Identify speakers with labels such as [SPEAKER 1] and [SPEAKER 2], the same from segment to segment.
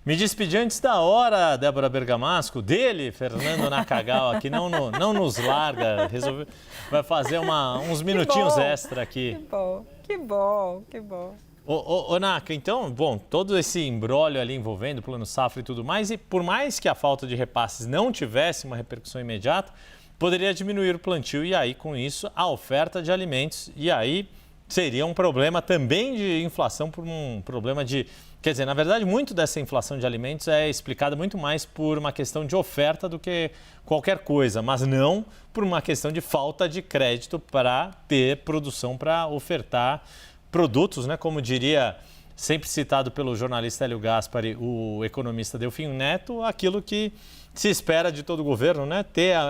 [SPEAKER 1] Me despedi antes da hora, Débora Bergamasco, dele, Fernando Nakagawa, que não nos larga, vai fazer uns minutinhos extra aqui.
[SPEAKER 2] Que bom.
[SPEAKER 1] Ô, Naka, então, bom, todo esse imbróglio ali envolvendo o Plano Safra e tudo mais, e por mais que a falta de repasses não tivesse uma repercussão imediata, poderia diminuir o plantio e aí, com isso, a oferta de alimentos. E aí seria um problema também de inflação por um problema de... Quer dizer, na verdade, muito dessa inflação de alimentos é explicada muito mais por uma questão de oferta do que qualquer coisa, mas não por uma questão de falta de crédito para ter produção para ofertar produtos, né? Como diria, sempre citado pelo jornalista Hélio Gaspari, o economista Delfim Neto, aquilo que se espera de todo o governo, né?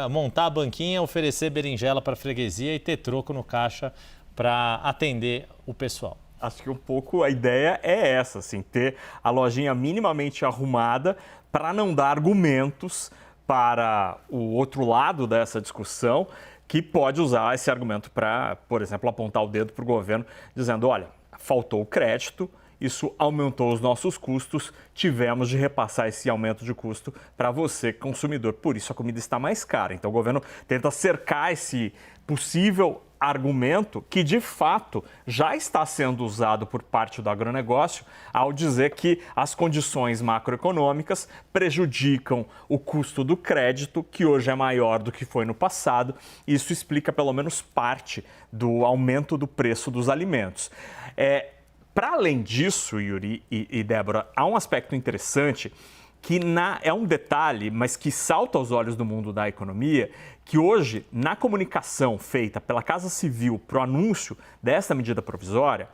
[SPEAKER 1] Montar a banquinha, oferecer berinjela para a freguesia e ter troco no caixa para atender o pessoal.
[SPEAKER 3] Acho que um pouco a ideia é essa, assim, ter a lojinha minimamente arrumada para não dar argumentos para o outro lado dessa discussão, que pode usar esse argumento para, por exemplo, apontar o dedo para o governo, dizendo, olha, faltou o crédito, isso aumentou os nossos custos, tivemos de repassar esse aumento de custo para você, consumidor, por isso a comida está mais cara. Então o governo tenta cercar esse possível argumento que, de fato, já está sendo usado por parte do agronegócio ao dizer que as condições macroeconômicas prejudicam o custo do crédito, que hoje é maior do que foi no passado. Isso explica pelo menos parte do aumento do preço dos alimentos. Para além disso, Yuri e Débora, há um aspecto interessante que é um detalhe, mas que salta aos olhos do mundo da economia, que hoje, na comunicação feita pela Casa Civil para o anúncio dessa medida provisória,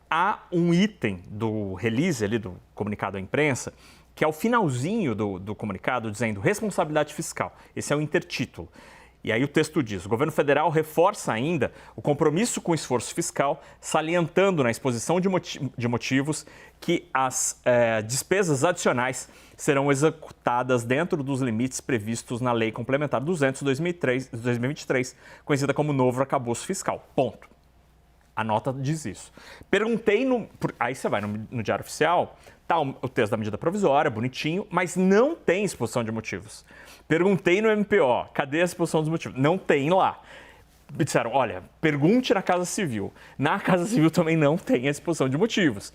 [SPEAKER 3] há um item do release ali, do comunicado à imprensa, que é o finalzinho do comunicado dizendo responsabilidade fiscal. Esse é o intertítulo. E aí o texto diz, o governo federal reforça ainda o compromisso com o esforço fiscal, salientando na exposição de motivos que as despesas adicionais serão executadas dentro dos limites previstos na Lei Complementar 200/2023, conhecida como novo arcabouço fiscal. Ponto. A nota diz isso. Perguntei, aí você vai no Diário Oficial, tá o texto da medida provisória, bonitinho, mas não tem exposição de motivos. Perguntei no MPO, cadê a exposição dos motivos? Não tem lá. Me disseram, olha, pergunte na Casa Civil. Na Casa Civil também não tem a exposição de motivos.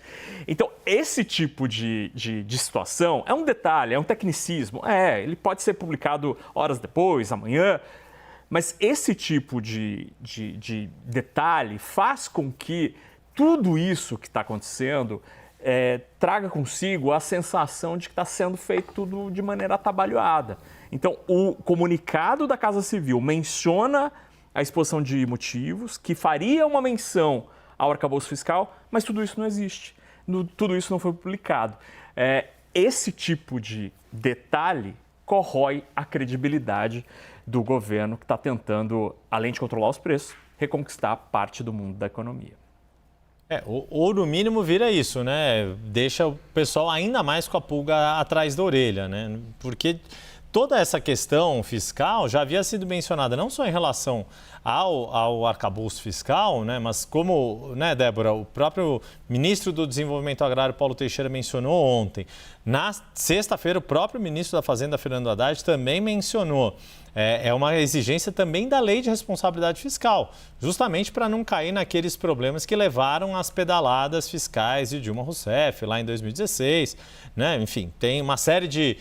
[SPEAKER 3] Então, esse tipo de situação é um detalhe, é um tecnicismo. Ele pode ser publicado horas depois, amanhã, mas esse tipo de detalhe faz com que tudo isso que está acontecendo traga consigo a sensação de que está sendo feito tudo de maneira atabalhoada. Então, o comunicado da Casa Civil menciona a exposição de motivos, que faria uma menção ao arcabouço fiscal, mas tudo isso não existe, tudo isso não foi publicado. Esse tipo de detalhe corrói a credibilidade do governo que está tentando, além de controlar os preços, reconquistar parte do mundo da economia.
[SPEAKER 1] Ou no mínimo vira isso, né? Deixa o pessoal ainda mais com a pulga atrás da orelha, né? Porque toda essa questão fiscal já havia sido mencionada não só em relação ao arcabouço fiscal, né, mas como, né, Débora, o próprio ministro do Desenvolvimento Agrário, Paulo Teixeira, mencionou ontem. Na sexta-feira, o próprio ministro da Fazenda, Fernando Haddad, também mencionou. É uma exigência também da Lei de Responsabilidade Fiscal, justamente para não cair naqueles problemas que levaram às pedaladas fiscais de Dilma Rousseff lá em 2016. Né? Enfim, tem uma série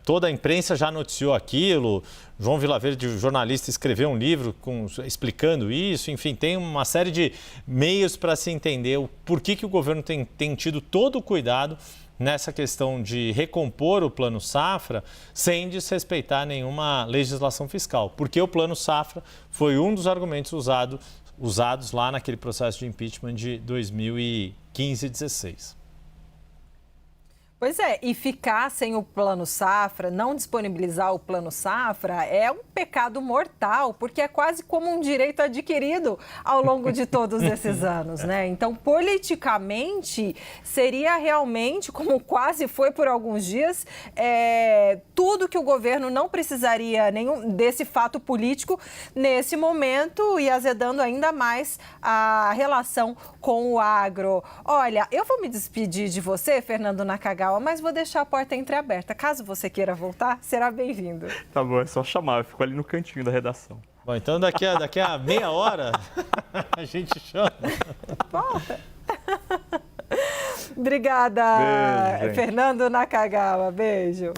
[SPEAKER 1] toda a imprensa já noticiou aquilo. João Vilaverde, jornalista, escreveu um livro explicando isso. Enfim, tem uma série de meios para se entender o porquê que o governo tem tido todo o cuidado nessa questão de recompor o Plano Safra sem desrespeitar nenhuma legislação fiscal. Porque o Plano Safra foi um dos argumentos usados lá naquele processo de impeachment de 2015 e 2016.
[SPEAKER 2] Pois é, e ficar sem o Plano Safra, não disponibilizar o Plano Safra é um pecado mortal, porque é quase como um direito adquirido ao longo de todos esses anos, né? Então, politicamente, seria realmente, como quase foi por alguns dias, tudo que o governo não precisaria nenhum desse fato político nesse momento e azedando ainda mais a relação com o agro. Olha, eu vou me despedir de você, Fernando Nakagawa, Nakagawa, mas vou deixar a porta entreaberta. Caso você queira voltar, será bem-vindo.
[SPEAKER 3] Tá bom, é só chamar, eu fico ali no cantinho da redação.
[SPEAKER 1] Bom, então daqui a meia hora a gente chama.
[SPEAKER 2] Volta. Obrigada,
[SPEAKER 3] Beijo, gente.
[SPEAKER 2] Fernando Nakagawa. Beijo.